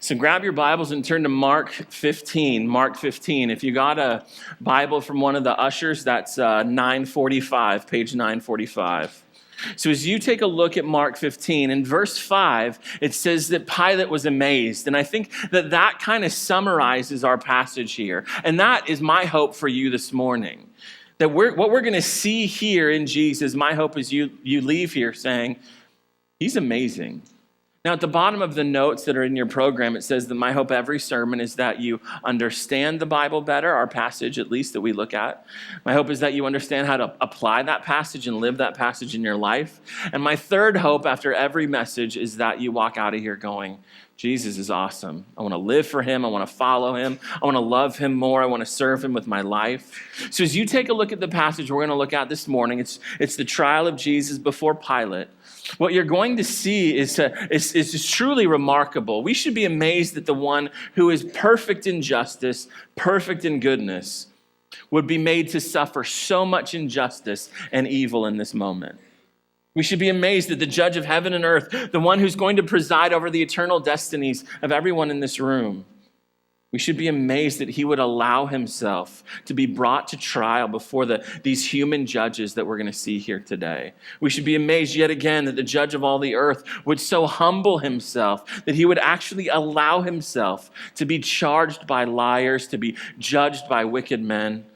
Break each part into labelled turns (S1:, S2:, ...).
S1: So grab your Bibles and turn to Mark 15. Mark 15. If you got a Bible from one of the ushers, that's 945, page 945. So as you take a look at Mark 15, in verse 5, it says that Pilate was amazed. And I think that kind of summarizes our passage here. And that is my hope for you this morning. That what we're going to see here in Jesus, my hope is you leave here saying, he's amazing. Now, at the bottom of the notes that are in your program, it says that my hope every sermon is that you understand the Bible better, our passage at least that we look at. My hope is that you understand how to apply that passage and live that passage in your life. And my third hope after every message is that you walk out of here going, Jesus is awesome. I want to live for him. I want to follow him. I want to love him more. I want to serve him with my life. So as you take a look at the passage we're going to look at this morning, it's the trial of Jesus before Pilate. What you're going to see is truly remarkable. We should be amazed that the one who is perfect in justice, perfect in goodness, would be made to suffer so much injustice and evil in this moment. We should be amazed that the judge of heaven and earth, the one who's going to preside over the eternal destinies of everyone in this room, we should be amazed that he would allow himself to be brought to trial before these human judges that we're going to see here today. We should be amazed yet again that the judge of all the earth would so humble himself that he would actually allow himself to be charged by liars, to be judged by wicked men.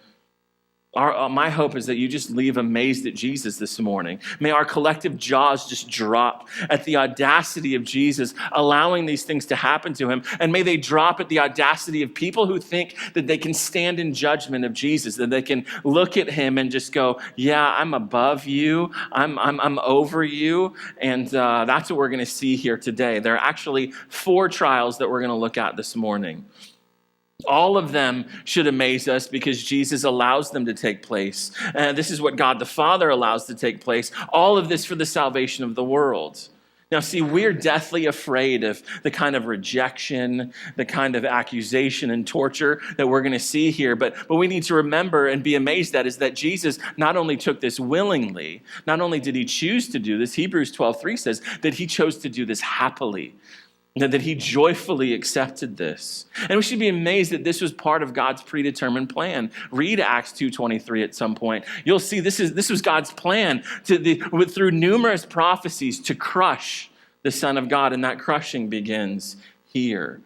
S1: My hope is that you just leave amazed at Jesus this morning. May our collective jaws just drop at the audacity of Jesus allowing these things to happen to him. And may they drop at the audacity of people who think that they can stand in judgment of Jesus, that they can look at him and just go, yeah, I'm above you. I'm over you. And that's what we're going to see here today. There are actually 4 trials that we're going to look at this morning. All of them should amaze us because Jesus allows them to take place. This is what God the Father allows to take place. All of this for the salvation of the world. Now, see, we're deathly afraid of the kind of rejection, the kind of accusation and torture that we're going to see here. But we need to remember and be amazed at is that Jesus not only took this willingly, not only did he choose to do this, Hebrews 12:3 says that he chose to do this happily. That he joyfully accepted this. And we should be amazed that this was part of God's predetermined plan. Read Acts 2:23 at some point. You'll see this was God's plan through numerous prophecies to crush the Son of God, and that crushing begins here.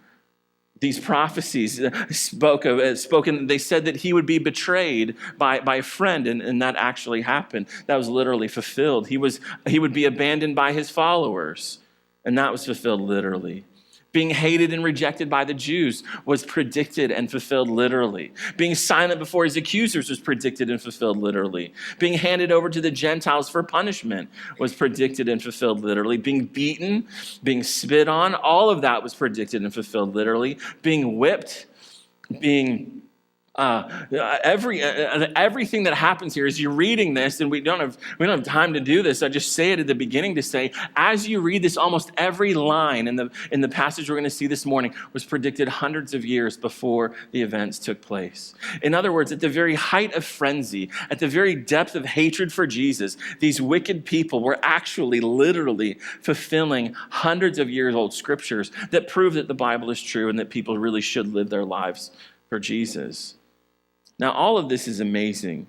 S1: These prophecies spoken, they said that he would be betrayed by a friend, and that actually happened. That was literally fulfilled. He would be abandoned by his followers. And that was fulfilled literally. Being hated and rejected by the Jews was predicted and fulfilled literally. Being silent before his accusers was predicted and fulfilled literally. Being handed over to the Gentiles for punishment was predicted and fulfilled literally. Being beaten, being spit on, all of that was predicted and fulfilled literally. Being whipped, being everything that happens here as you're reading this, and we don't have time to do this. I just say it at the beginning to say, as you read this, almost every line in the passage we're going to see this morning was predicted hundreds of years before the events took place. In other words, at the very height of frenzy, at the very depth of hatred for Jesus, these wicked people were actually literally fulfilling hundreds of years old scriptures that prove that the Bible is true and that people really should live their lives for Jesus. Now, all of this is amazing.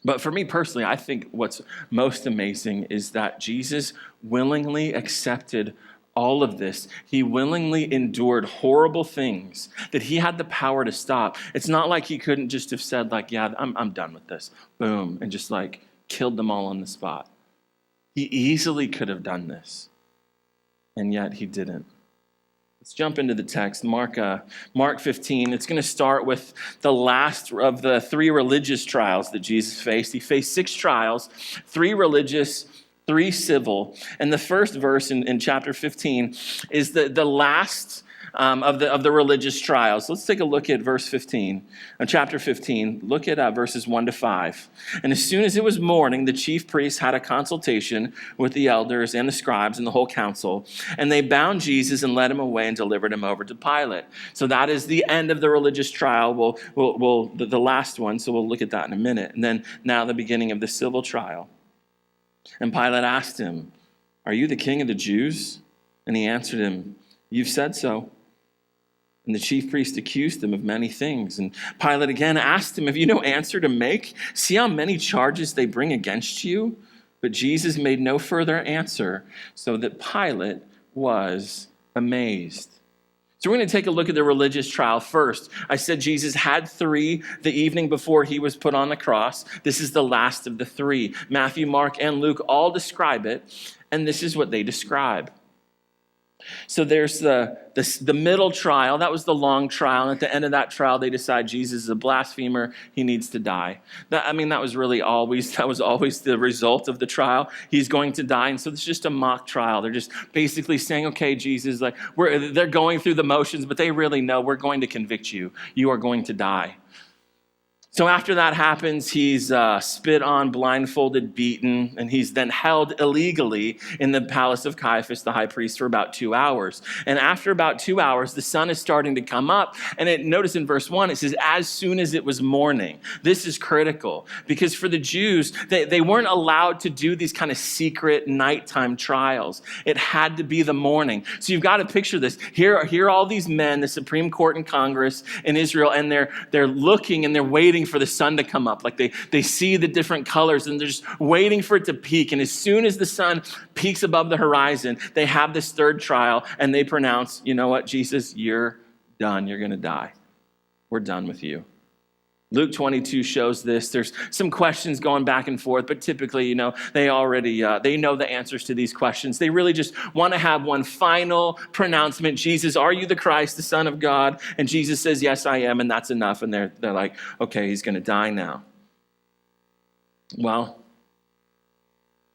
S1: But for me personally, I think what's most amazing is that Jesus willingly accepted all of this. He willingly endured horrible things that he had the power to stop. It's not like he couldn't just have said, like, yeah, I'm done with this. Boom. And just like killed them all on the spot. He easily could have done this. And yet he didn't. Let's jump into the text, Mark 15. It's going to start with the last of the 3 religious trials that Jesus faced. He faced 6 trials, 3 religious, 3 civil. And the first verse in chapter 15 is the last of the religious trials. Let's take a look at verse 15, chapter 15. Look at verses 1-5. And as soon as it was morning, the chief priests had a consultation with the elders and the scribes and the whole council, and they bound Jesus and led him away and delivered him over to Pilate. So that is the end of the religious trial. The last one. So we'll look at that in a minute. And then now the beginning of the civil trial. And Pilate asked him, "Are you the king of the Jews?" And he answered him, You've said so." And the chief priest accused him of many things. And Pilate again asked him, "Have you no answer to make? See how many charges they bring against you?" But Jesus made no further answer, so that Pilate was amazed. So we're going to take a look at the religious trial first. I said Jesus had 3 the evening before he was put on the cross. This is the last of the 3. Matthew, Mark, and Luke all describe it, and this is what they describe. So there's the middle trial. That was the long trial. And at the end of that trial, they decide Jesus is a blasphemer. He needs to die. That was always the result of the trial. He's going to die. And so it's just a mock trial. They're just basically saying, "Okay, Jesus, they're going through the motions, but they really know we're going to convict you. You are going to die." So after that happens, he's spit on, blindfolded, beaten, and he's then held illegally in the palace of Caiaphas, the high priest, for about 2 hours. And after about 2 hours, the sun is starting to come up. And notice in verse 1, it says, "as soon as it was morning." This is critical because for the Jews, they weren't allowed to do these kind of secret nighttime trials. It had to be the morning. So you've got to picture this. Here are all these men, the Supreme Court and Congress in Israel, and they're looking and they're waiting for the sun to come up. Like they see the different colors and they're just waiting for it to peak. And as soon as the sun peaks above the horizon, they have this third trial and they pronounce, "You know what, Jesus, you're done. You're going to die. We're done with you." Luke 22 shows this. There's some questions going back and forth, but typically, they already, they know the answers to these questions. They really just want to have one final pronouncement. "Jesus, are you the Christ, the Son of God?" And Jesus says, "Yes, I am." And that's enough. And they're like, "Okay, he's going to die now." Well,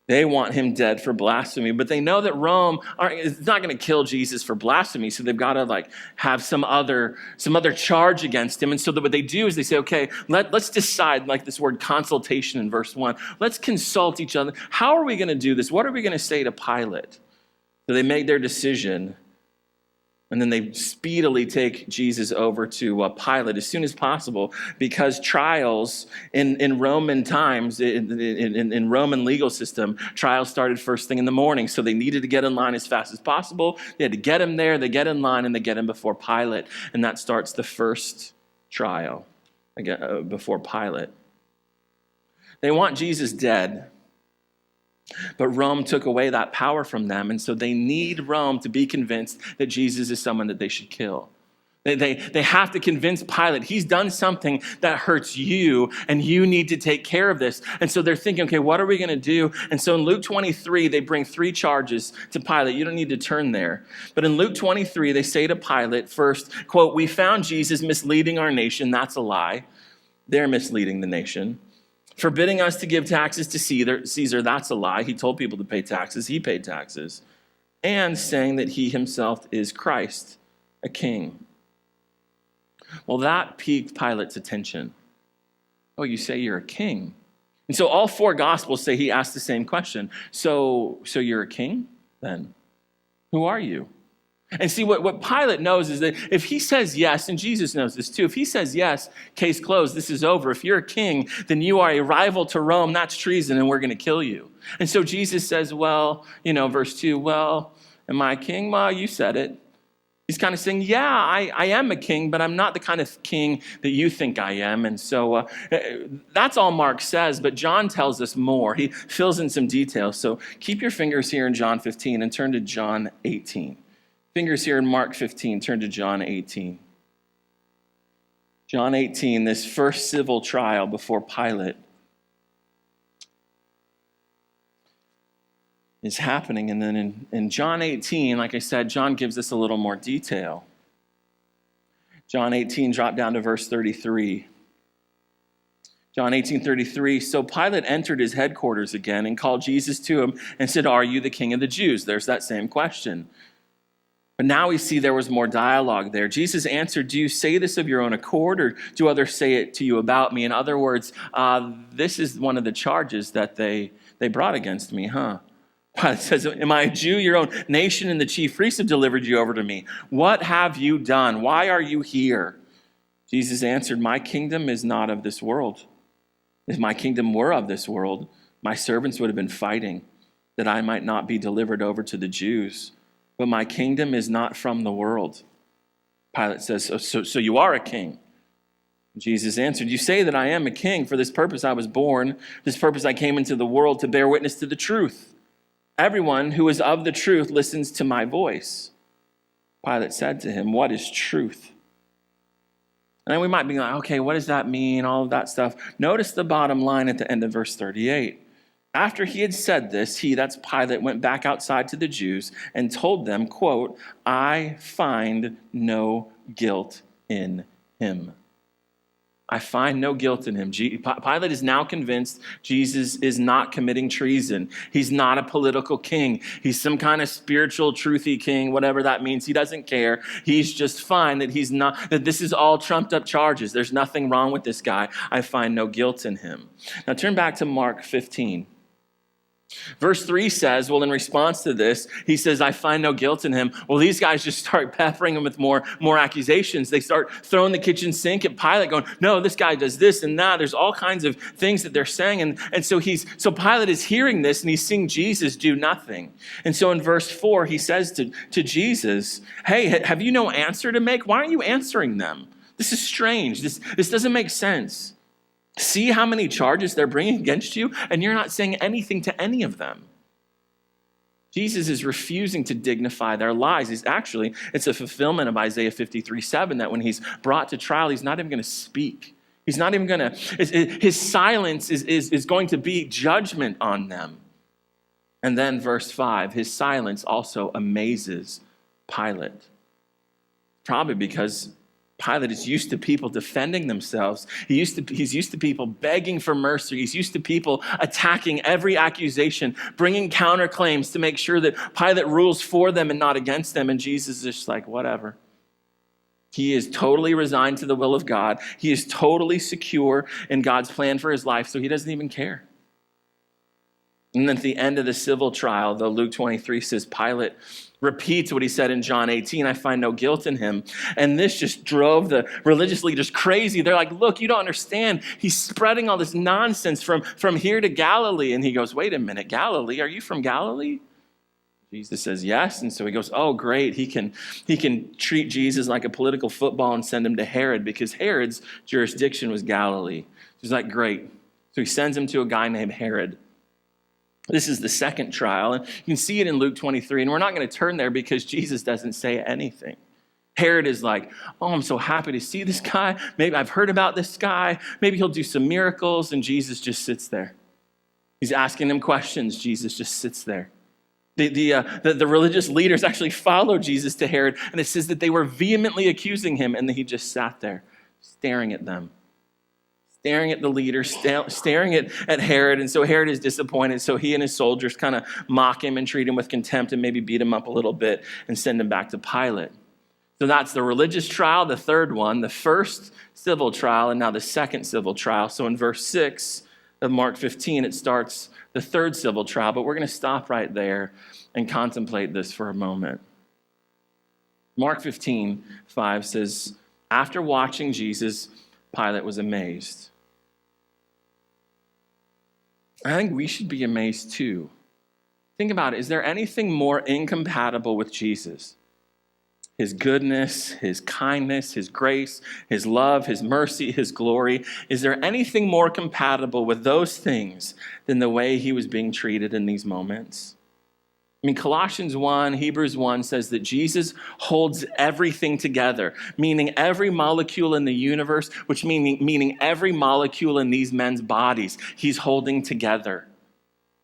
S1: they want him dead for blasphemy, but they know that Rome is not going to kill Jesus for blasphemy, so they've got to have some other charge against him. And so what they do is they say, "Okay, let's decide," like this word consultation in verse 1. Let's consult each other. How are we going to do this? What are we going to say to Pilate? So they make their decision. And then they speedily take Jesus over to Pilate as soon as possible, because trials in Roman times, in Roman legal system, trials started first thing in the morning. So they needed to get in line as fast as possible. They had to get him there. They get in line and they get him before Pilate. And that starts the first trial before Pilate. They want Jesus dead. But Rome took away that power from them, and so they need Rome to be convinced that Jesus is someone that they should kill. They have to convince Pilate, he's done something that hurts you, and you need to take care of this. And so they're thinking, okay, what are we going to do? And so in Luke 23, they bring 3 charges to Pilate. You don't need to turn there. But in Luke 23, they say to Pilate first, quote, "We found Jesus misleading our nation." That's a lie. They're misleading the nation. "Forbidding us to give taxes to Caesar," that's a lie. He told people to pay taxes. He paid taxes. "And saying that he himself is Christ, a king." Well, that piqued Pilate's attention. "Oh, you say you're a king?" And so all 4 Gospels say he asked the same question. So you're a king then? Who are you? And see, what Pilate knows is that if he says yes, and Jesus knows this too, if he says yes, case closed, this is over. If you're a king, then you are a rival to Rome, that's treason, and we're going to kill you. And so Jesus says, verse 2, "Well, am I a king?" "Well, you said it." He's kind of saying, yeah, I am a king, but I'm not the kind of king that you think I am. And so that's all Mark says, but John tells us more. He fills in some details. So keep your fingers here in John 15 and turn to John 18. Fingers here in Mark 15, turn to John 18. John 18, this first civil trial before Pilate is happening. And then in John 18, like I said, John gives us a little more detail. John 18, drop down to verse 33. John 18:33, "So Pilate entered his headquarters again and called Jesus to him and said, 'Are you the king of the Jews?'" There's that same question. But now we see there was more dialogue there. Jesus answered, "Do you say this of your own accord, or do others say it to you about me?" In other words, this is one of the charges that they brought against me, huh? Pilate says, "Am I a Jew? Your own nation and the chief priests have delivered you over to me. What have you done? Why are you here?" Jesus answered, "My kingdom is not of this world. If my kingdom were of this world, my servants would have been fighting that I might not be delivered over to the Jews. but my kingdom is not from the world. Pilate says, so you are a king. Jesus answered, you say that I am a king. For this purpose I was born. This purpose I came into the world to bear witness to the truth. Everyone who is of the truth listens to my voice. Pilate said to him, what is truth? And then we might be like, okay, what does that mean? All of that stuff. Notice the bottom line at the end of verse 38. After he had said this, that's Pilate, went back outside to the Jews and told them, quote, I find no guilt in him. I find no guilt in him. Pilate is now convinced Jesus is not committing treason. He's not a political king. He's some kind of spiritual, truthy king, whatever that means. He doesn't care. He's just fine that this is all trumped up charges. There's nothing wrong with this guy. I find no guilt in him. Now turn back to Mark 15. Verse 3 says, well, in response to this, he says, I find no guilt in him. Well, these guys just start peppering him with more accusations. They start throwing the kitchen sink at Pilate, going, no, this guy does this and that. There's all kinds of things that they're saying. And so Pilate is hearing this, and he's seeing Jesus do nothing. And so in verse 4, he says to Jesus, hey, have you no answer to make? Why aren't you answering them? This is strange. This doesn't make sense. See how many charges they're bringing against you, and you're not saying anything to any of them. Jesus is refusing to dignify their lies. It's a fulfillment of Isaiah 53:7, that when he's brought to trial, he's not even going to speak. He's not even going to, his silence is going to be judgment on them. And then verse 5, his silence also amazes Pilate. Probably because Pilate is used to people defending themselves. He's used to people begging for mercy. He's used to people attacking every accusation, bringing counterclaims to make sure that Pilate rules for them and not against them. And Jesus is just like, whatever. He is totally resigned to the will of God. He is totally secure in God's plan for his life, so he doesn't even care. And then at the end of the civil trial, though, Luke 23 says Pilate repeats what he said in John 18, I find no guilt in him. And this just drove the religious leaders crazy. They're like, look, you don't understand. He's spreading all this nonsense from here to Galilee. And he goes, wait a minute, Galilee? Are you from Galilee? Jesus says yes. And so he goes, oh, great. He can treat Jesus like a political football and send him to Herod, because Herod's jurisdiction was Galilee. He's like, great. So he sends him to a guy named Herod. This is the second trial, and you can see it in Luke 23, and we're not going to turn there because Jesus doesn't say anything. Herod is like, oh, I'm so happy to see this guy. Maybe I've heard about this guy. Maybe he'll do some miracles, and Jesus just sits there. He's asking him questions. Jesus just sits there. The religious leaders actually followed Jesus to Herod, and it says that they were vehemently accusing him, and that he just sat there staring at them. Staring at the leaders, staring at Herod. And so Herod is disappointed. So he and his soldiers kind of mock him and treat him with contempt and maybe beat him up a little bit and send him back to Pilate. So that's the religious trial, the third one, the first civil trial, and now the second civil trial. So in verse 6 of Mark 15, it starts the third civil trial. But we're going to stop right there and contemplate this for a moment. Mark 15:5 says, after watching Jesus, Pilate was amazed. I think we should be amazed too. Think about it. Is there anything more incompatible with Jesus? His goodness, his kindness, his grace, his love, his mercy, his glory. Is there anything more compatible with those things than the way he was being treated in these moments? I mean, Colossians 1, Hebrews 1 says that Jesus holds everything together, meaning every molecule in the universe, which meaning every molecule in these men's bodies, he's holding together.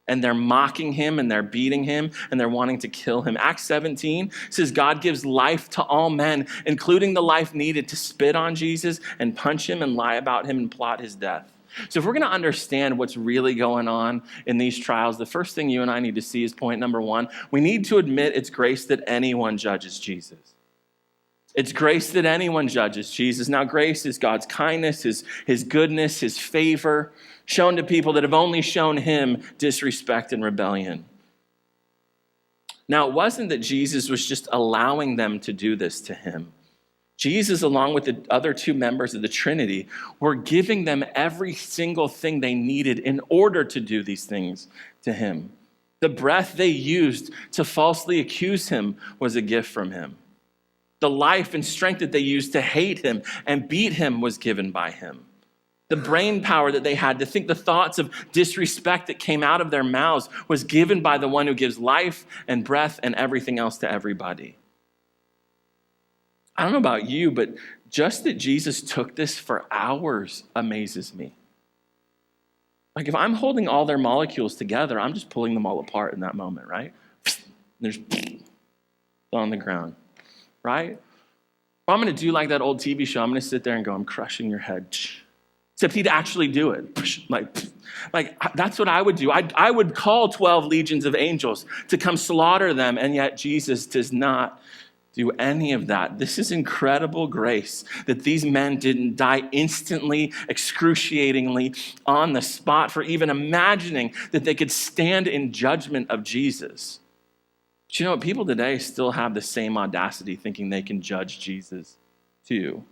S1: And they're mocking him, and they're beating him, and they're wanting to kill him. Acts 17 says God gives life to all men, including the life needed to spit on Jesus and punch him and lie about him and plot his death. So if we're going to understand what's really going on in these trials, the first thing you and I need to see is point number one. We need to admit it's grace that anyone judges Jesus. It's grace that anyone judges Jesus. Now, grace is God's kindness, his goodness, his favor, shown to people that have only shown him disrespect and rebellion. Now, it wasn't that Jesus was just allowing them to do this to him. Jesus, along with the other two members of the Trinity, were giving them every single thing they needed in order to do these things to him. The breath they used to falsely accuse him was a gift from him. The life and strength that they used to hate him and beat him was given by him. The brain power that they had to think the thoughts of disrespect that came out of their mouths was given by the one who gives life and breath and everything else to everybody. I don't know about you, but just that Jesus took this for hours amazes me. Like if I'm holding all their molecules together, I'm just pulling them all apart in that moment, right? There's on the ground, right? If I'm going to do like that old TV show, I'm going to sit there and go, I'm crushing your head. Except he'd actually do it. Like that's what I would do. I would call 12 legions of angels to come slaughter them, and yet Jesus does not do any of that. This is incredible grace that these men didn't die instantly, excruciatingly, on the spot for even imagining that they could stand in judgment of Jesus. But you know what? People today still have the same audacity thinking they can judge Jesus too.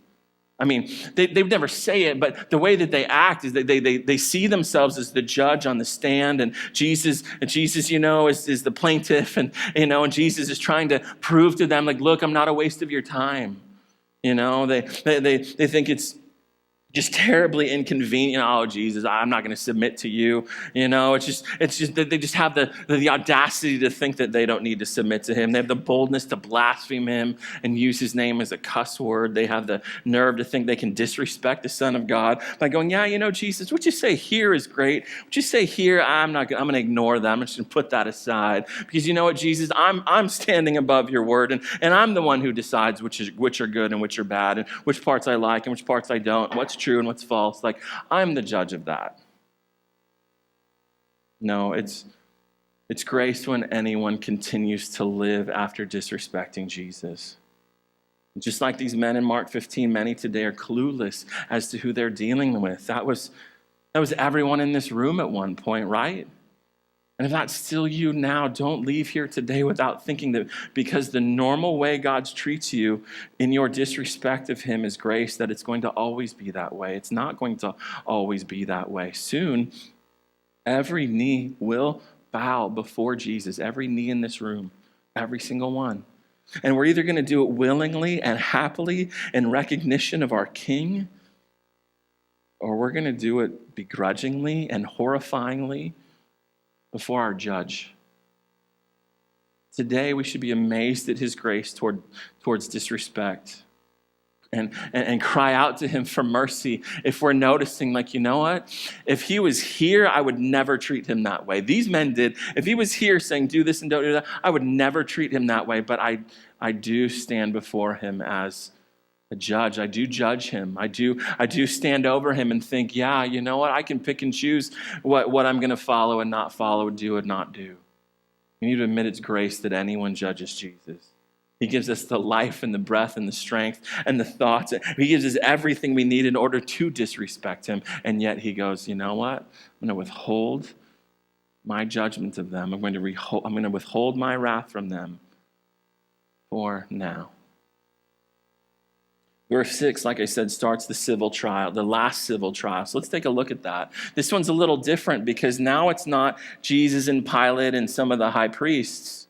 S1: I mean, they would never say it, but the way that they act is that they see themselves as the judge on the stand, and Jesus, you know, is the plaintiff, and Jesus is trying to prove to them, like, look, I'm not a waste of your time. You know, they think it's just terribly inconvenient. Oh, Jesus, I'm not going to submit to you. You know, it's just that they just have the audacity to think that they don't need to submit to him. They have the boldness to blaspheme him and use his name as a cuss word. They have the nerve to think they can disrespect the Son of God by going, yeah, you know, Jesus, what you say here is great. What you say here, I'm going to ignore that. I'm just going to put that aside because you know what, Jesus, I'm standing above your word, and I'm the one who decides which are good and which are bad, and which parts I like and which parts I don't, what's true and what's false. Like, I'm the judge of that. No, it's grace when anyone continues to live after disrespecting Jesus. Just like these men in Mark 15, many today are clueless as to who they're dealing with. That was everyone in this room at one point, right? And if that's still you now, don't leave here today without thinking that because the normal way God treats you in your disrespect of him is grace, that it's going to always be that way. It's not going to always be that way. Soon, every knee will bow before Jesus, every knee in this room, every single one. And we're either going to do it willingly and happily in recognition of our King, or we're going to do it begrudgingly and horrifyingly before our judge. Today, we should be amazed at his grace towards disrespect and cry out to him for mercy if we're noticing, like, you know what? If he was here, I would never treat him that way. These men did. If he was here saying, do this and don't do that, I would never treat him that way. But I do stand before him as a judge. I do judge him. I do stand over him and think, yeah, you know what? I can pick and choose what I'm going to follow and not follow, do and not do. We need to admit it's grace that anyone judges Jesus. He gives us the life and the breath and the strength and the thoughts. He gives us everything we need in order to disrespect him. And yet he goes, you know what? I'm going to withhold my judgment of them. I'm going to withhold my wrath from them for now. Verse 6, like I said, starts the civil trial, the last civil trial. So let's take a look at that. This one's a little different because now it's not Jesus and Pilate and some of the high priests.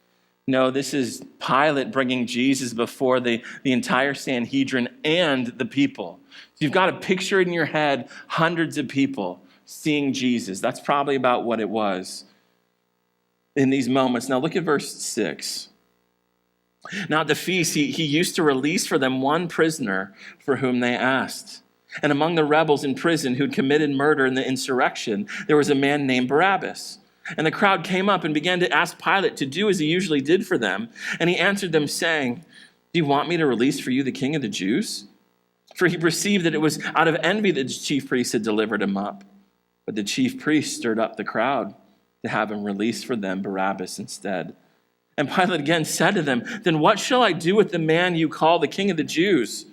S1: No, this is Pilate bringing Jesus before the entire Sanhedrin and the people. So you've got a picture in your head, hundreds of people seeing Jesus. That's probably about what it was in these moments. Now look at verse 6. Now at the feast, he used to release for them one prisoner for whom they asked. And among the rebels in prison who'd committed murder in the insurrection, there was a man named Barabbas. And the crowd came up and began to ask Pilate to do as he usually did for them. And he answered them saying, do you want me to release for you the king of the Jews? For he perceived that it was out of envy that the chief priests had delivered him up. But the chief priests stirred up the crowd to have him release for them Barabbas instead. And Pilate again said to them, then what shall I do with the man you call the king of the Jews?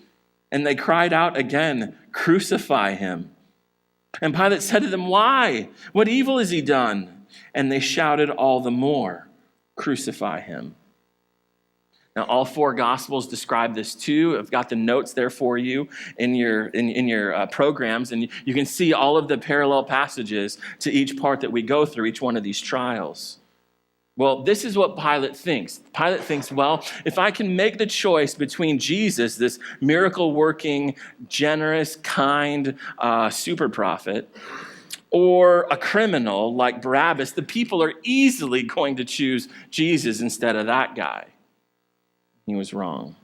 S1: And they cried out again, crucify him. And Pilate said to them, why? What evil has he done? And they shouted all the more, crucify him. Now, all four Gospels describe this too. I've got the notes there for you in your programs, and you can see all of the parallel passages to each part that we go through, each one of these trials. Well, this is what Pilate thinks. Pilate thinks, well, if I can make the choice between Jesus, this miracle-working, generous, kind super prophet, or a criminal like Barabbas, the people are easily going to choose Jesus instead of that guy. He was wrong.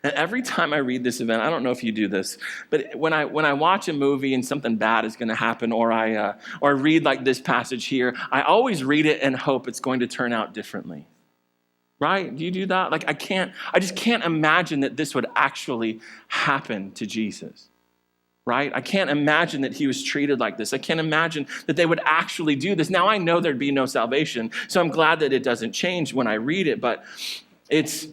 S1: And every time I read this event, I don't know if you do this, but when I watch a movie and something bad is going to happen, or I read like this passage here, I always read it and hope it's going to turn out differently. Right? Do you do that? Like I just can't imagine that this would actually happen to Jesus. Right? I can't imagine that he was treated like this. I can't imagine that they would actually do this. Now I know there'd be no salvation, so I'm glad that it doesn't change when I read it, but it's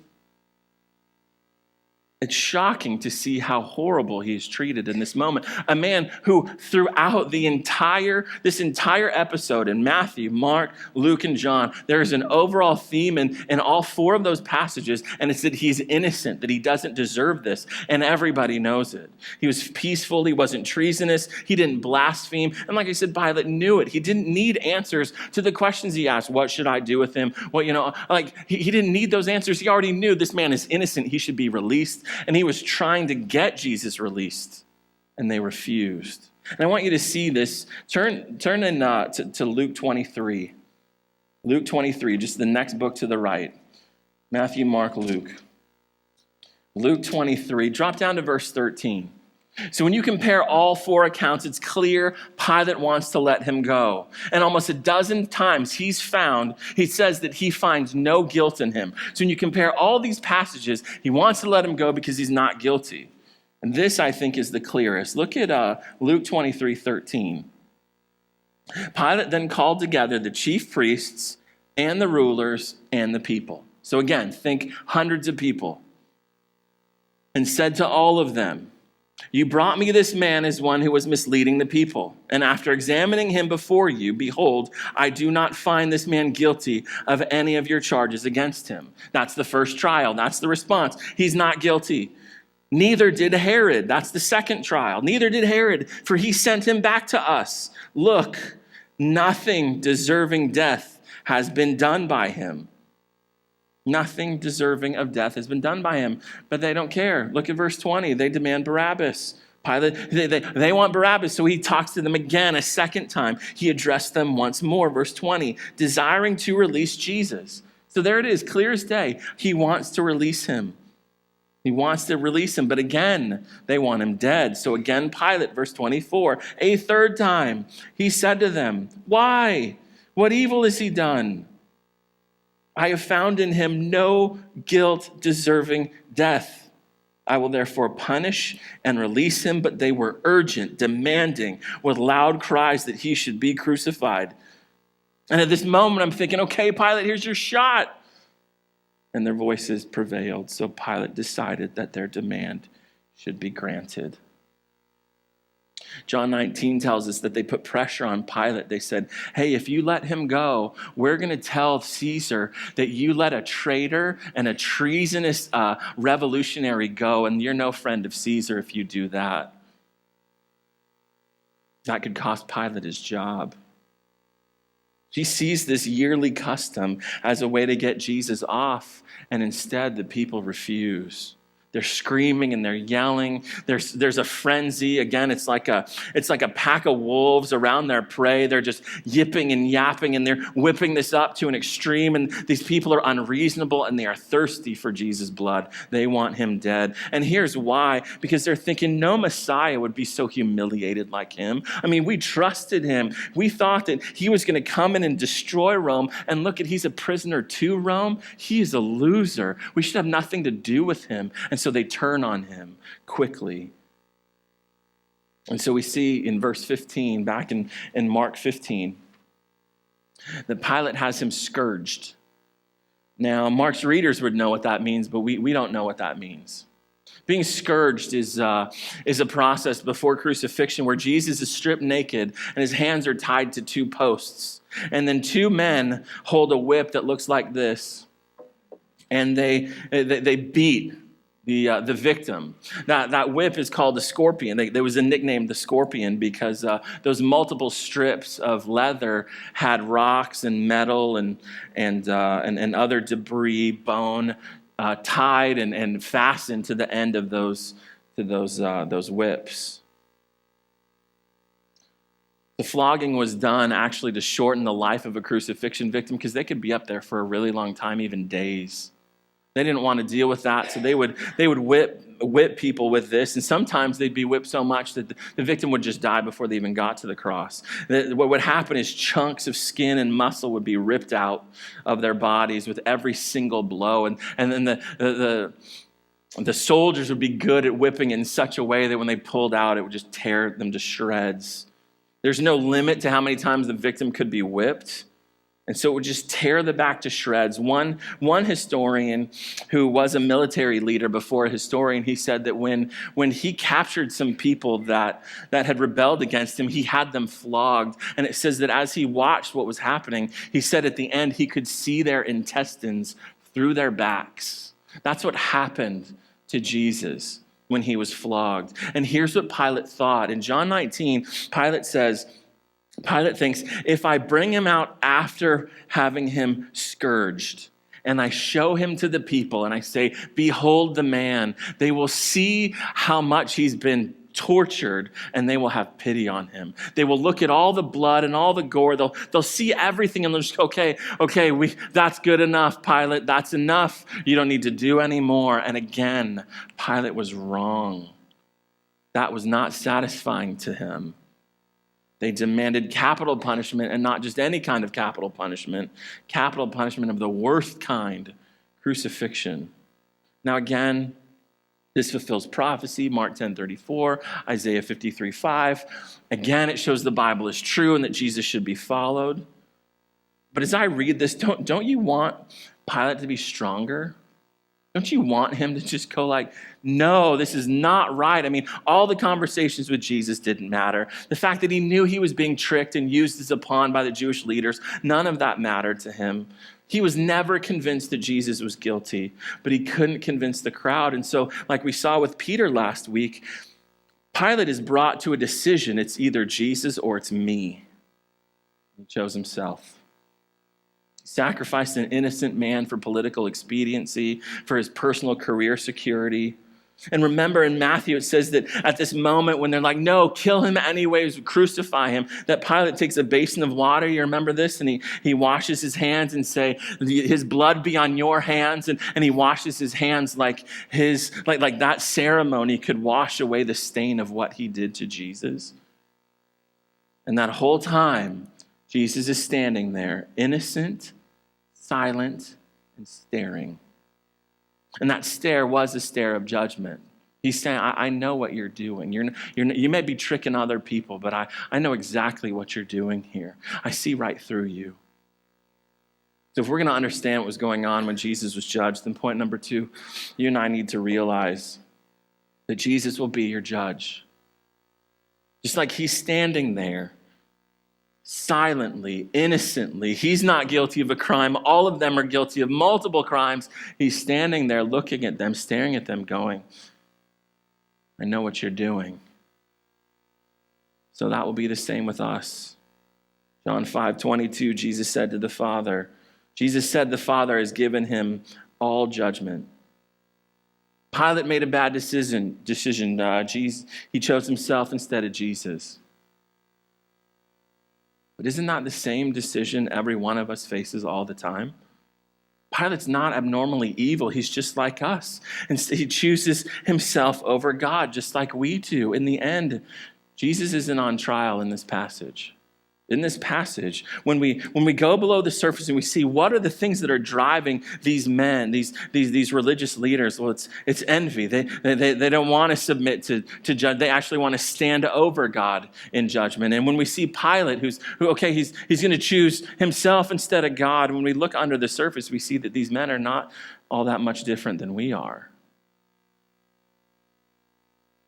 S1: shocking to see how horrible he is treated in this moment. A man who throughout this entire episode in Matthew, Mark, Luke, and John, there is an overall theme in all four of those passages, and it's that he's innocent, that he doesn't deserve this, and everybody knows it. He was peaceful, he wasn't treasonous, he didn't blaspheme, and like I said, Pilate knew it. He didn't need answers to the questions he asked. What should I do with him? Well, he didn't need those answers. He already knew this man is innocent. He should be released. And he was trying to get Jesus released, and they refused. And I want you to see this. Turn in to Luke 23. Luke 23, just the next book to the right. Matthew, Mark, Luke. Luke 23, drop down to verse 13. So when you compare all four accounts, it's clear Pilate wants to let him go. And almost a dozen times he says that he finds no guilt in him. So when you compare all these passages, he wants to let him go because he's not guilty. And this, I think, is the clearest. Look at Luke 23:13. Pilate then called together the chief priests and the rulers and the people. So again, think hundreds of people. And said to all of them, "You brought me this man as one who was misleading the people. And after examining him before you, behold, I do not find this man guilty of any of your charges against him." That's the first trial. That's the response. He's not guilty. Neither did Herod. That's the second trial. Neither did Herod, for he sent him back to us. Look, nothing deserving death has been done by him. Nothing deserving of death has been done by him. But they don't care. Look at verse 20. They demand Barabbas. Pilate, they want Barabbas, so he talks to them again a second time. He addressed them once more. Verse 20, desiring to release Jesus. So there it is, clear as day. He wants to release him. He wants to release him, but again, they want him dead. So again, Pilate, verse 24, a third time, he said to them, "Why? What evil has he done? I have found in him no guilt deserving death. I will therefore punish and release him." But they were urgent, demanding with loud cries that he should be crucified. And at this moment, I'm thinking, okay, Pilate, here's your shot. And their voices prevailed. So Pilate decided that their demand should be granted. John 19 tells us that they put pressure on Pilate. They said, "Hey, if you let him go, we're going to tell Caesar that you let a traitor and a treasonous revolutionary go, and you're no friend of Caesar if you do that." That could cost Pilate his job. He sees this yearly custom as a way to get Jesus off, and instead the people refuse. They're screaming and they're yelling. There's a frenzy. Again, it's like a pack of wolves around their prey. They're just yipping and yapping, and they're whipping this up to an extreme. And these people are unreasonable, and they are thirsty for Jesus' blood. They want him dead. And here's why: because they're thinking no Messiah would be so humiliated like him. I mean, we trusted him. We thought that he was going to come in and destroy Rome. And look, he's a prisoner to Rome. He is a loser. We should have nothing to do with him. And so they turn on him quickly. And so we see in verse 15, back in Mark 15, that Pilate has him scourged. Now, Mark's readers would know what that means, but we don't know what that means. Being scourged is a process before crucifixion where Jesus is stripped naked and his hands are tied to two posts. And then two men hold a whip that looks like this. And they beat the victim. That whip is called the scorpion. There was a nickname, the scorpion, because those multiple strips of leather had rocks and metal and other debris, bone, tied and fastened to the end of those whips. The flogging was done actually to shorten the life of a crucifixion victim because they could be up there for a really long time, even days. They didn't want to deal with that, so they would whip people with this, and sometimes they'd be whipped so much that the victim would just die before they even got to the cross. What would happen is chunks of skin and muscle would be ripped out of their bodies with every single blow, and then the soldiers would be good at whipping in such a way that when they pulled out, it would just tear them to shreds. There's no limit to how many times the victim could be whipped. And so it would just tear the back to shreds. One historian who was a military leader before a historian, he said that when he captured some people that had rebelled against him, he had them flogged. And it says that as he watched what was happening, he said at the end he could see their intestines through their backs. That's what happened to Jesus when he was flogged. And here's what Pilate thought. In John 19, Pilate thinks, if I bring him out after having him scourged, and I show him to the people, and I say, behold the man, they will see how much he's been tortured, and they will have pity on him. They will look at all the blood and all the gore. They'll see everything, and they'll just go, okay, that's good enough, Pilate. That's enough. You don't need to do any more. And again, Pilate was wrong. That was not satisfying to him. They demanded capital punishment, and not just any kind of capital punishment of the worst kind, crucifixion. Now again, this fulfills prophecy, Mark 10:34, Isaiah 53:5. Again, it shows the Bible is true and that Jesus should be followed. But as I read this, don't you want Pilate to be stronger? Don't you want him to just go like, no, this is not right? I mean, all the conversations with Jesus didn't matter. The fact that he knew he was being tricked and used as a pawn by the Jewish leaders, none of that mattered to him. He was never convinced that Jesus was guilty, but he couldn't convince the crowd. And so, like we saw with Peter last week, Pilate is brought to a decision. It's either Jesus or it's me. He chose himself. Sacrificed an innocent man for political expediency, for his personal career security. And remember in Matthew, it says that at this moment when they're like, no, kill him anyways, crucify him, that Pilate takes a basin of water. You remember this? And he washes his hands and say, his blood be on your hands. And he washes his hands like that ceremony could wash away the stain of what he did to Jesus. And that whole time, Jesus is standing there, innocent, silent, and staring. And that stare was a stare of judgment. He's saying, I know what you're doing. You may be tricking other people, but I know exactly what you're doing here. I see right through you. So if we're going to understand what was going on when Jesus was judged, then point number 2, you and I need to realize that Jesus will be your judge. Just like he's standing there, silently, innocently. He's not guilty of a crime. All of them are guilty of multiple crimes. He's standing there looking at them, staring at them, going, I know what you're doing. So that will be the same with us. John 5:22, Jesus said the Father has given him all judgment. Pilate made a bad decision. He chose himself instead of Jesus. But isn't that the same decision every one of us faces all the time? Pilate's not abnormally evil. He's just like us. And he chooses himself over God, just like we do. In the end, Jesus isn't on trial in this passage. In this passage, when we go below the surface and we see what are the things that are driving these men, these religious leaders, well, it's envy. They don't want to submit to judge. They actually want to stand over God in judgment. And when we see Pilate, he's going to choose himself instead of God. When we look under the surface, we see that these men are not all that much different than we are.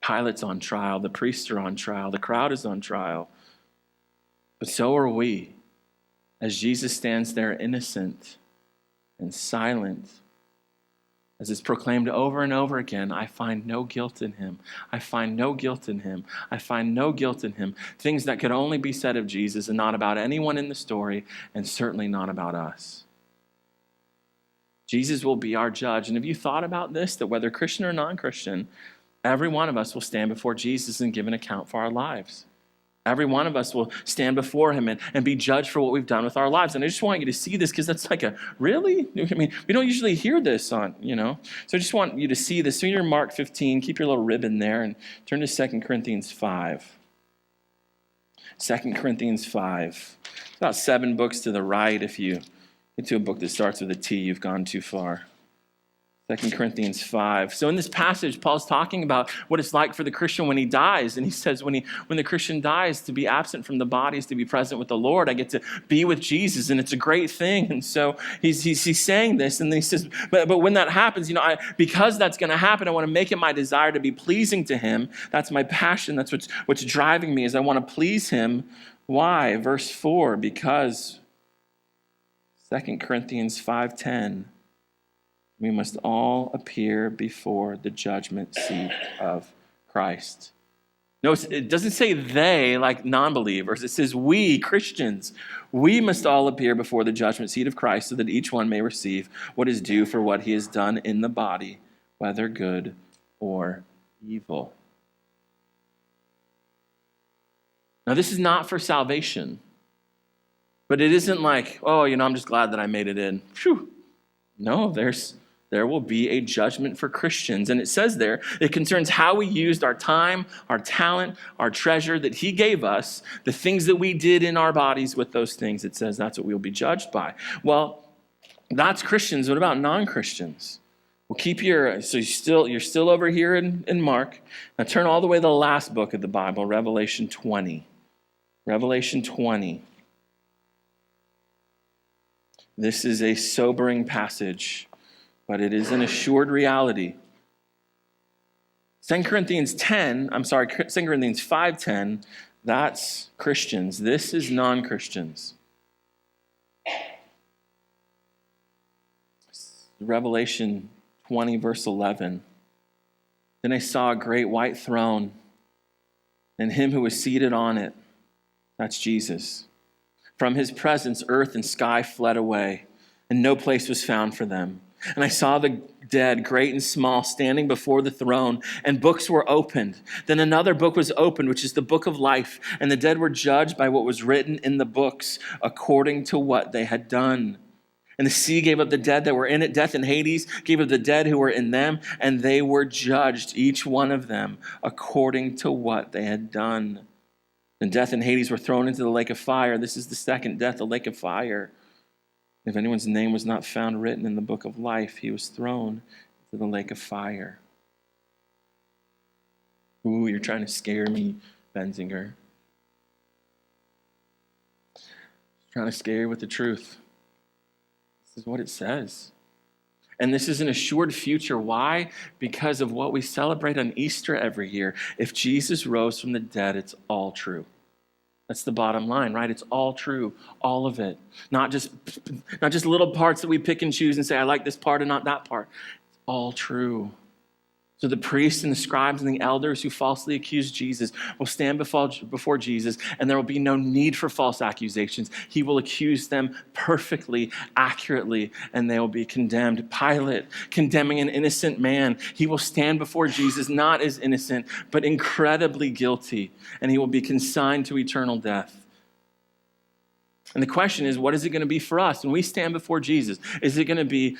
S1: Pilate's on trial. The priests are on trial. The crowd is on trial. But so are we, as Jesus stands there innocent and silent As it's proclaimed over and over again, I find no guilt in him. I find no guilt in him. I find no guilt in him. Things that could only be said of Jesus and not about anyone in the story, and certainly not about us. Jesus will be our judge. And have you thought about this, that whether Christian or non-Christian, every one of us will stand before Jesus and give an account for our lives. Every one of us will stand before him and be judged for what we've done with our lives. And I just want you to see this, because that's like really? I mean, we don't usually hear this So I just want you to see this. So you're in Mark 15, keep your little ribbon there and turn to 2 Corinthians 5. 2 Corinthians 5. It's about 7 books to the right. If you get to a book that starts with a T, you've gone too far. 2 Corinthians 5. So in this passage, Paul's talking about what it's like for the Christian when he dies. And he says when the Christian dies, to be absent from the body is to be present with the Lord. I get to be with Jesus, and it's a great thing. And so he's saying this, and then he says, but when that happens, because that's going to happen, I want to make it my desire to be pleasing to him. That's my passion. That's what's driving me, is I want to please him. Why? Verse 4, because 2 Corinthians 5:10, we must all appear before the judgment seat of Christ. Notice, it doesn't say they like non-believers. It says we, Christians, we must all appear before the judgment seat of Christ so that each one may receive what is due for what he has done in the body, whether good or evil. Now, this is not for salvation, but it isn't like, I'm just glad that I made it in. Phew. No, there will be a judgment for Christians. And it says there, it concerns how we used our time, our talent, our treasure that he gave us, the things that we did in our bodies with those things. It says that's what we'll be judged by. Well, that's Christians. What about non-Christians? Well, you're still over here in Mark. Now turn all the way to the last book of the Bible, Revelation 20. Revelation 20. This is a sobering passage, but it is an assured reality. 2 Corinthians 5:10, that's Christians. This is non-Christians. Revelation 20, verse 11. Then I saw a great white throne, and him who was seated on it, that's Jesus. From his presence, earth and sky fled away, and no place was found for them. And I saw the dead, great and small, standing before the throne, and books were opened. Then another book was opened, which is the book of life, and the dead were judged by what was written in the books, according to what they had done. And the sea gave up the dead that were in it. Death and Hades gave up the dead who were in them, and they were judged, each one of them, according to what they had done. And death and Hades were thrown into the lake of fire. This is the second death, the lake of fire. If anyone's name was not found written in the book of life, he was thrown into the lake of fire. Ooh, you're trying to scare me, Benzinger. Trying to scare you with the truth. This is what it says. And this is an assured future. Why? Because of what we celebrate on Easter every year. If Jesus rose from the dead, it's all true. That's the bottom line, right? It's all true, all of it. Not just little parts that we pick and choose and say, I like this part and not that part. It's all true. So the priests and the scribes and the elders who falsely accuse Jesus will stand before Jesus, and there will be no need for false accusations. He will accuse them perfectly, accurately, and they will be condemned. Pilate, condemning an innocent man, he will stand before Jesus not as innocent, but incredibly guilty, and he will be consigned to eternal death. And the question is, what is it going to be for us when we stand before Jesus? Is it going to be,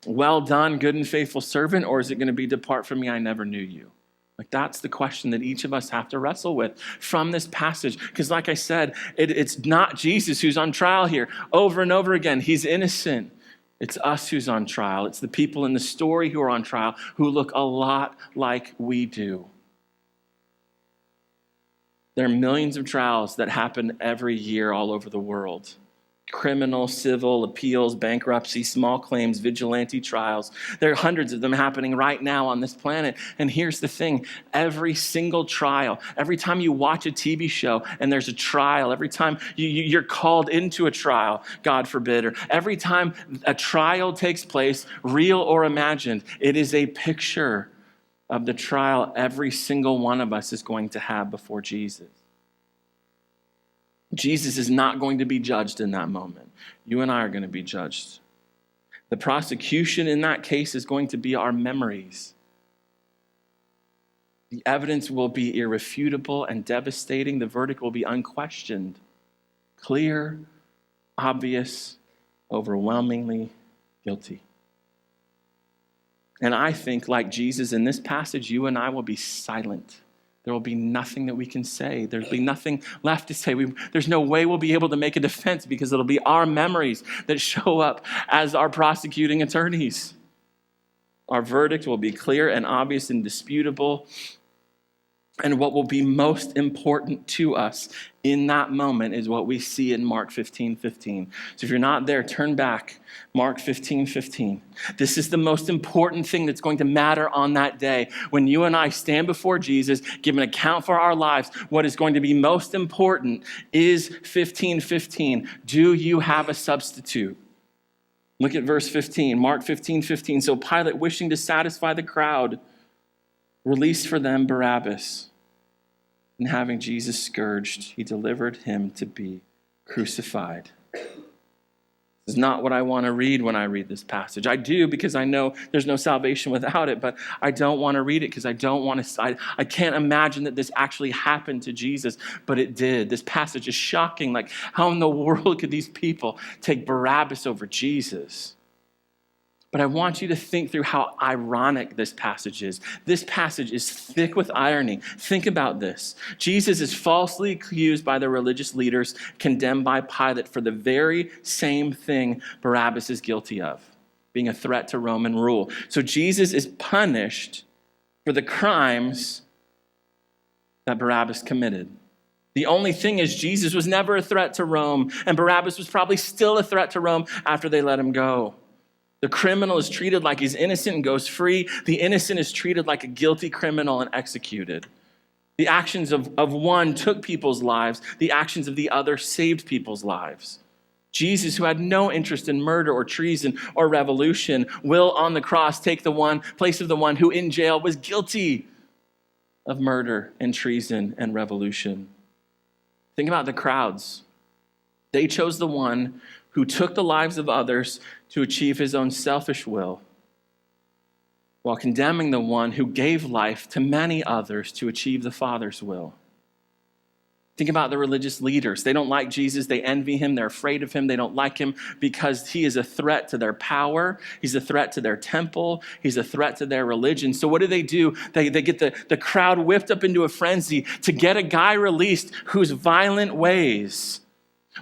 S1: well done, good and faithful servant, or is it going to be, depart from me, I never knew you? Like, that's the question that each of us have to wrestle with from this passage. Because like I said, it's not Jesus who's on trial here. Over and over again, he's innocent. It's us who's on trial. It's the people in the story who are on trial who look a lot like we do. There are millions of trials that happen every year all over the world. criminal, civil, appeals, bankruptcy, small claims, vigilante trials. There are hundreds of them happening right now on this planet. And here's the thing, every single trial, every time you watch a TV show and there's a trial, every time you're called into a trial, God forbid, or every time a trial takes place, real or imagined, it is a picture of the trial every single one of us is going to have before Jesus. Jesus is not going to be judged in that moment. You and I are going to be judged. The prosecution in that case is going to be our memories. The evidence will be irrefutable and devastating. The verdict will be unquestioned, clear, obvious, overwhelmingly guilty. And I think, like Jesus in this passage, you and I will be silent. There will be nothing that we can say. There'll be nothing left to say. There's no way we'll be able to make a defense because it'll be our memories that show up as our prosecuting attorneys. Our verdict will be clear and obvious and disputable. And what will be most important to us in that moment is what we see in Mark 15:15. So if you're not there, turn back. Mark 15:15. This is the most important thing that's going to matter on that day. When you and I stand before Jesus, give an account for our lives, what is going to be most important is 15:15. Do you have a substitute? Look at verse 15, Mark 15:15. So Pilate, wishing to satisfy the crowd, released for them Barabbas. And having Jesus scourged, he delivered him to be crucified. This is not what I want to read when I read this passage. I do because I know there's no salvation without it, but I don't want to read it because I don't want to. I can't imagine that this actually happened to Jesus, but it did. This passage is shocking. Like, how in the world could these people take Barabbas over Jesus? But I want you to think through how ironic this passage is. This passage is thick with irony. Think about this. Jesus is falsely accused by the religious leaders, condemned by Pilate for the very same thing Barabbas is guilty of, being a threat to Roman rule. So Jesus is punished for the crimes that Barabbas committed. The only thing is Jesus was never a threat to Rome, and Barabbas was probably still a threat to Rome after they let him go. The criminal is treated like he's innocent and goes free. The innocent is treated like a guilty criminal and executed. The actions of one took people's lives. The actions of the other saved people's lives. Jesus, who had no interest in murder or treason or revolution, will on the cross take the place of the one who in jail was guilty of murder and treason and revolution. Think about the crowds. They chose the one who took the lives of others to achieve his own selfish will, while condemning the one who gave life to many others to achieve the Father's will. Think about the religious leaders. They don't like Jesus. They envy him. They're afraid of him. They don't like him because he is a threat to their power. He's a threat to their temple. He's a threat to their religion. So what do? They get the crowd whipped up into a frenzy to get a guy released whose violent ways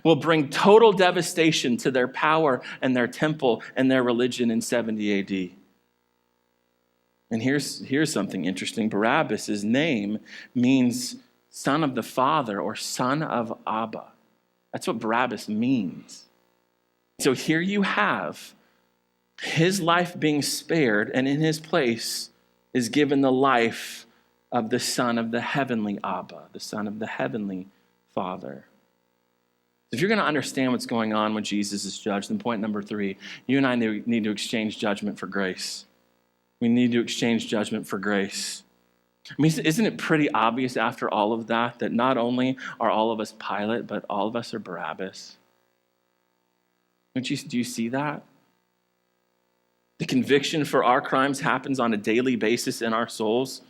S1: will bring total devastation to their power and their temple and their religion in 70 AD. And here's something interesting. Barabbas' name means son of the Father or son of Abba. That's what Barabbas means. So here you have his life being spared, and in his place is given the life of the son of the heavenly Abba, the son of the heavenly Father. If you're going to understand what's going on when Jesus is judged, then point number 3, you and I need to exchange judgment for grace. We need to exchange judgment for grace. I mean, isn't it pretty obvious after all of that not only are all of us Pilate, but all of us are Barabbas? Do you see that? The conviction for our crimes happens on a daily basis in our souls.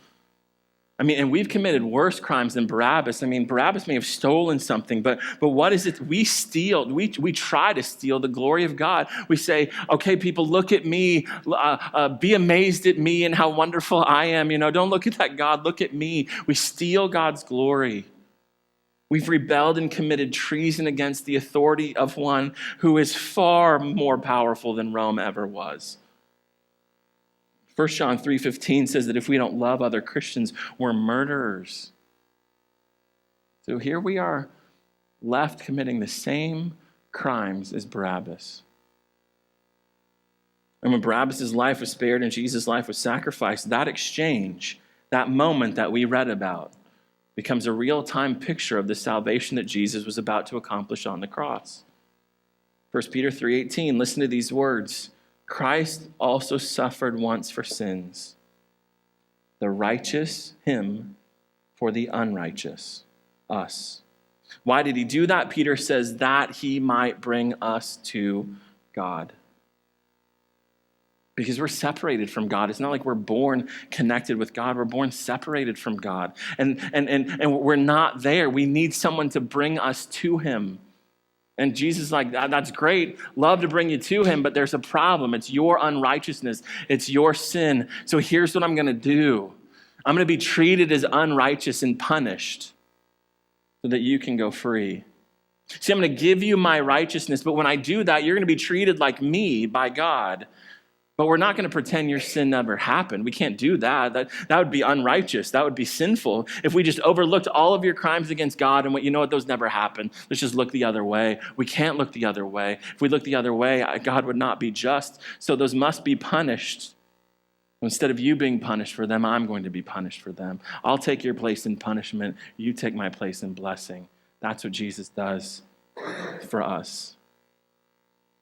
S1: I mean, and we've committed worse crimes than Barabbas. I mean, Barabbas may have stolen something, but what is it? We steal. We try to steal the glory of God. We say, okay, people, look at me. Be amazed at me and how wonderful I am. Don't look at that God. Look at me. We steal God's glory. We've rebelled and committed treason against the authority of one who is far more powerful than Rome ever was. 1 John 3:15 says that if we don't love other Christians, we're murderers. So here we are left committing the same crimes as Barabbas. And when Barabbas' life was spared and Jesus' life was sacrificed, that exchange, that moment that we read about, becomes a real-time picture of the salvation that Jesus was about to accomplish on the cross. 1 Peter 3:18, listen to these words. Christ also suffered once for sins, the righteous, him, for the unrighteous, us. Why did he do that? Peter says that he might bring us to God. Because we're separated from God. It's not like we're born connected with God. We're born separated from God. And we're not there. We need someone to bring us to him. And Jesus is like, that's great. Love to bring you to him, but there's a problem. It's your unrighteousness. It's your sin. So here's what I'm going to do. I'm going to be treated as unrighteous and punished so that you can go free. See, I'm going to give you my righteousness, but when I do that, you're going to be treated like me by God. But we're not going to pretend your sin never happened. We can't do that. That would be unrighteous. That would be sinful. If we just overlooked all of your crimes against God and what, you know what, those never happened. Let's just look the other way. We can't look the other way. If we look the other way, God would not be just. So those must be punished. Instead of you being punished for them, I'm going to be punished for them. I'll take your place in punishment. You take my place in blessing. That's what Jesus does for us.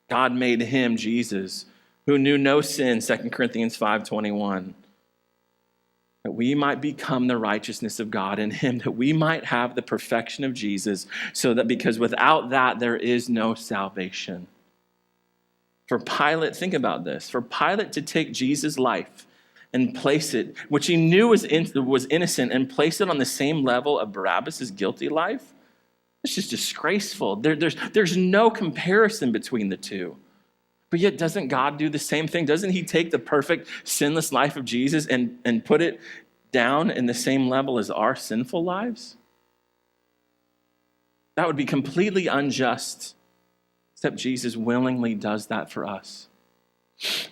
S1: God made him, Jesus, who knew no sin, 2 Corinthians 5:21, that we might become the righteousness of God in him, that we might have the perfection of Jesus, so that because without that there is no salvation. For Pilate, think about this, for Pilate to take Jesus' life and place it, which he knew was innocent, and place it on the same level of Barabbas' guilty life, it's just disgraceful. There's no comparison between the two. But yet, doesn't God do the same thing? Doesn't he take the perfect, sinless life of Jesus and put it down in the same level as our sinful lives? That would be completely unjust, except Jesus willingly does that for us.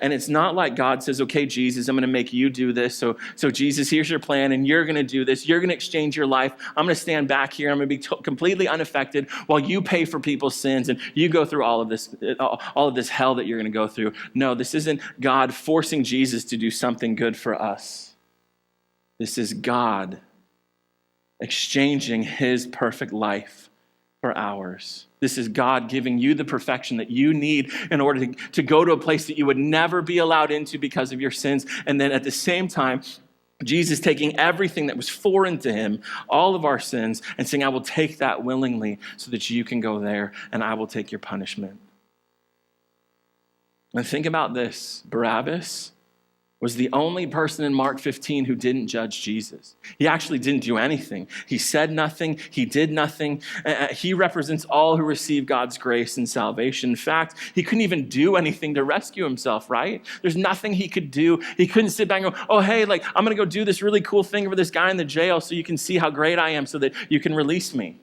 S1: And it's not like God says, okay, Jesus, I'm going to make you do this. So Jesus, here's your plan, and you're going to do this. You're going to exchange your life. I'm going to stand back here. I'm going to be completely unaffected while you pay for people's sins, and you go through all of this hell that you're going to go through. No, this isn't God forcing Jesus to do something good for us. This is God exchanging his perfect life for ours. This is God giving you the perfection that you need in order to go to a place that you would never be allowed into because of your sins. And then at the same time, Jesus taking everything that was foreign to him, all of our sins, and saying, I will take that willingly so that you can go there and I will take your punishment. And think about this. Barabbas was the only person in Mark 15 who didn't judge Jesus. He actually didn't do anything. He said nothing. He did nothing. He represents all who receive God's grace and salvation. In fact, he couldn't even do anything to rescue himself, right? There's nothing he could do. He couldn't sit back and go, oh, hey, I'm going to go do this really cool thing for this guy in the jail so you can see how great I am so that you can release me.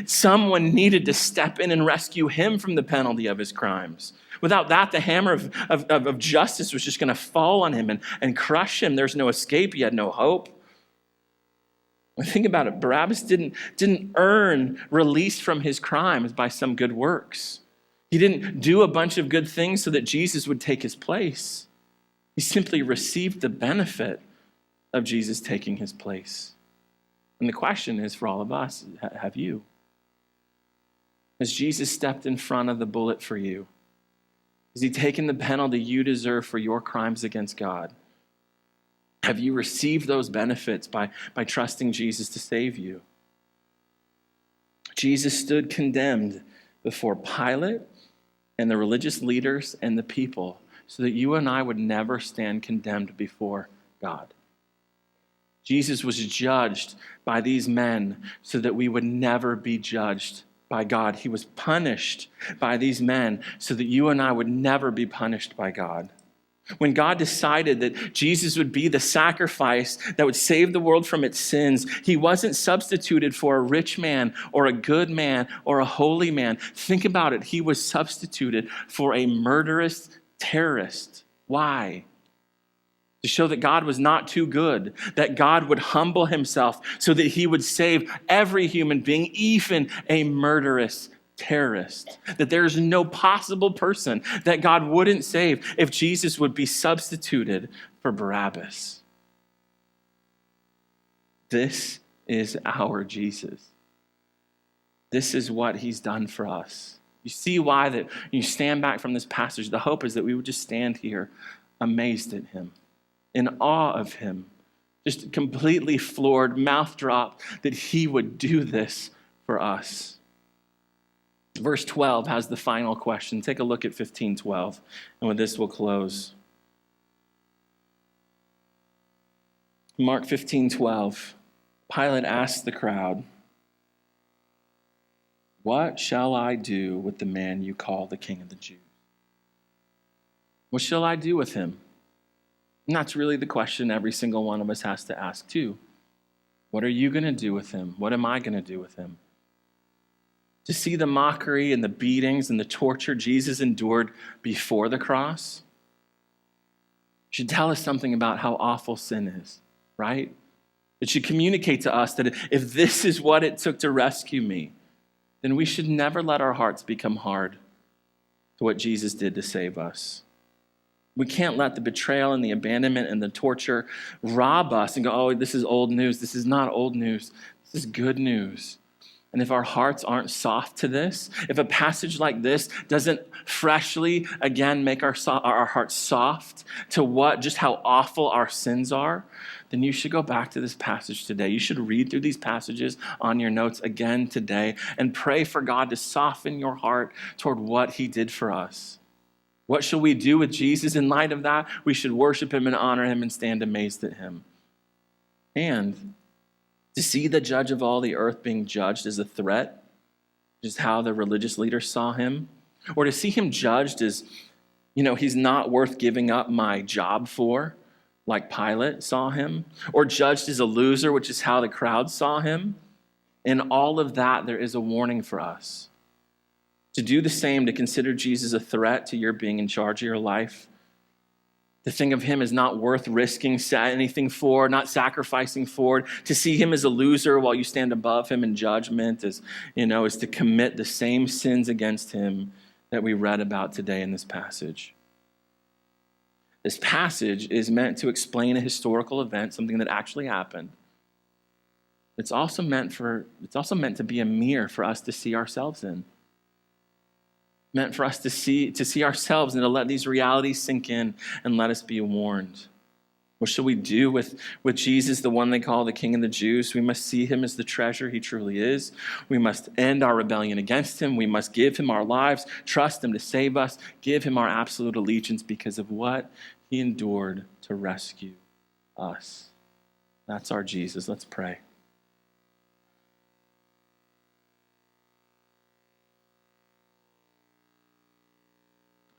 S1: Someone needed to step in and rescue him from the penalty of his crimes. Without that, the hammer of justice was just going to fall on him and crush him. There's no escape. He had no hope. Think about it. Barabbas didn't earn release from his crimes by some good works. He didn't do a bunch of good things so that Jesus would take his place. He simply received the benefit of Jesus taking his place. And the question is for all of us, have you? Has Jesus stepped in front of the bullet for you? Has he taken the penalty you deserve for your crimes against God? Have you received those benefits by trusting Jesus to save you? Jesus stood condemned before Pilate and the religious leaders and the people so that you and I would never stand condemned before God. Jesus was judged by these men so that we would never be judged by God. He was punished by these men so that you and I would never be punished by God. When God decided that Jesus would be the sacrifice that would save the world from its sins, he wasn't substituted for a rich man or a good man or a holy man. Think about it. He was substituted for a murderous terrorist. Why? to show that God was not too good, that God would humble himself so that he would save every human being, even a murderous terrorist, that there is no possible person that God wouldn't save if Jesus would be substituted for Barabbas. This is our Jesus. This is what he's done for us. You see why that you stand back from this passage. The hope is that we would just stand here amazed at him, in awe of him, just completely floored, mouth dropped that he would do this for us. Verse 12 has the final question. Take a look at 15:12, and with this we'll close. Mark 15:12, Pilate asked the crowd, "What shall I do with the man you call the King of the Jews?" What shall I do with him? And that's really the question every single one of us has to ask too. What are you going to do with him? What am I going to do with him? To see the mockery and the beatings and the torture Jesus endured before the cross should tell us something about how awful sin is, right? It should communicate to us that if this is what it took to rescue me, then we should never let our hearts become hard to what Jesus did to save us. We can't let the betrayal and the abandonment and the torture rob us and go, oh, this is old news. This is not old news. This is good news. And if our hearts aren't soft to this, if a passage like this doesn't freshly, again, make our hearts soft to just how awful our sins are, then you should go back to this passage today. You should read through these passages on your notes again today and pray for God to soften your heart toward what he did for us. What shall we do with Jesus in light of that? We should worship him and honor him and stand amazed at him. And to see the judge of all the earth being judged as a threat, which is how the religious leaders saw him, or to see him judged as, he's not worth giving up my job for, like Pilate saw him, or judged as a loser, which is how the crowd saw him. In all of that, there is a warning for us. To do the same, to consider Jesus a threat to your being in charge of your life, to think of him as not worth risking anything for, not sacrificing for, to see him as a loser while you stand above him in judgment is to commit the same sins against him that we read about today in this passage. This passage is meant to explain a historical event, something that actually happened. It's also meant to be a mirror for us to see ourselves in. Meant for us to see ourselves and to let these realities sink in and let us be warned. What shall we do with Jesus, the one they call the King of the Jews? We must see him as the treasure he truly is. We must end our rebellion against him. We must give him our lives, trust him to save us, give him our absolute allegiance because of what he endured to rescue us. That's our Jesus. Let's pray.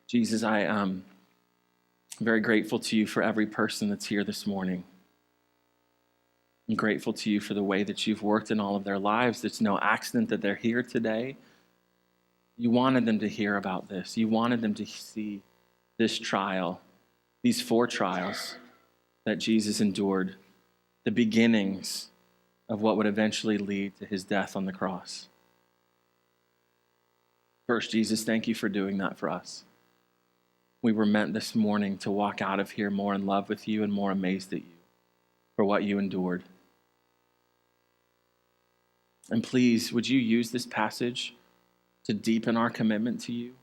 S1: Jesus, I am very grateful to you for every person that's here this morning. I'm grateful to you for the way that you've worked in all of their lives. It's no accident that they're here today. You wanted them to hear about this. You wanted them to see this trial, these 4 trials that Jesus endured, the beginnings of what would eventually lead to his death on the cross. First, Jesus, thank you for doing that for us. We were meant this morning to walk out of here more in love with you and more amazed at you for what you endured. And please, would you use this passage to deepen our commitment to you?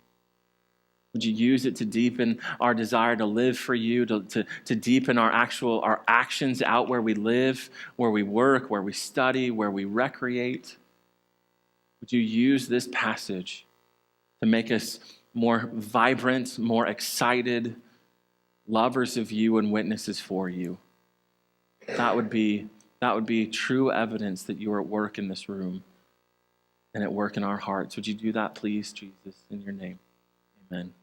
S1: Would you use it to deepen our desire to live for you, to deepen our actions out where we live, where we work, where we study, where we recreate? Would you use this passage to make us more vibrant, more excited lovers of you and witnesses for you? That would be true evidence that you are at work in this room and at work in our hearts. Would you do that, please, Jesus, in your name? Amen.